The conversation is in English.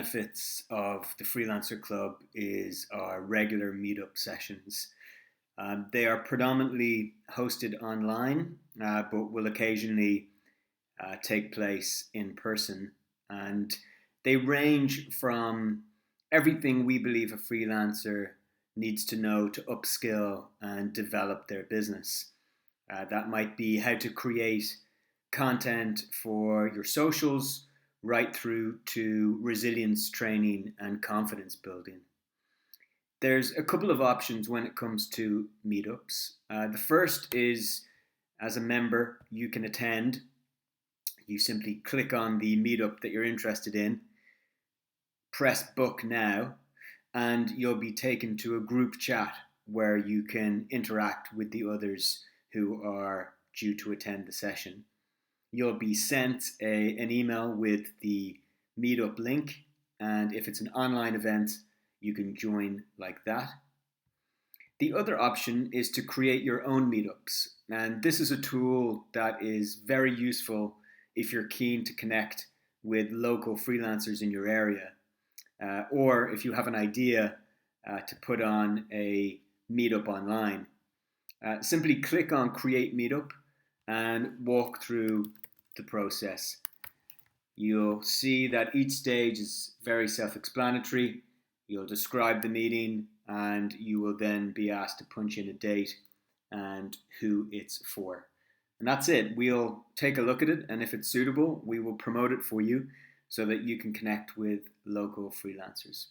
Benefits of the Freelancer Club is our regular meetup sessions. They are predominantly hosted online, but will occasionally take place in person. And they range from everything we believe a freelancer needs to know to upskill and develop their business. That might be how to create content for your socials, right through to resilience training and confidence building. There's a couple of options when it comes to meetups. The first is as a member, you can attend. You simply click on the meetup that you're interested in, press book now, and you'll be taken to a group chat where you can interact with the others who are due to attend the session. You'll be sent an email with the meetup link, and if it's an online event, you can join like that. The other option is to create your own meetups, and this is a tool that is very useful if you're keen to connect with local freelancers in your area, or if you have an idea to put on a meetup online. Simply click on Create Meetup and walk through the process. You'll see that each stage is very self-explanatory. You'll describe the meeting and you will then be asked to punch in a date and who it's for. And that's it. We'll take a look at it, and if it's suitable, we will promote it for you so that you can connect with local freelancers.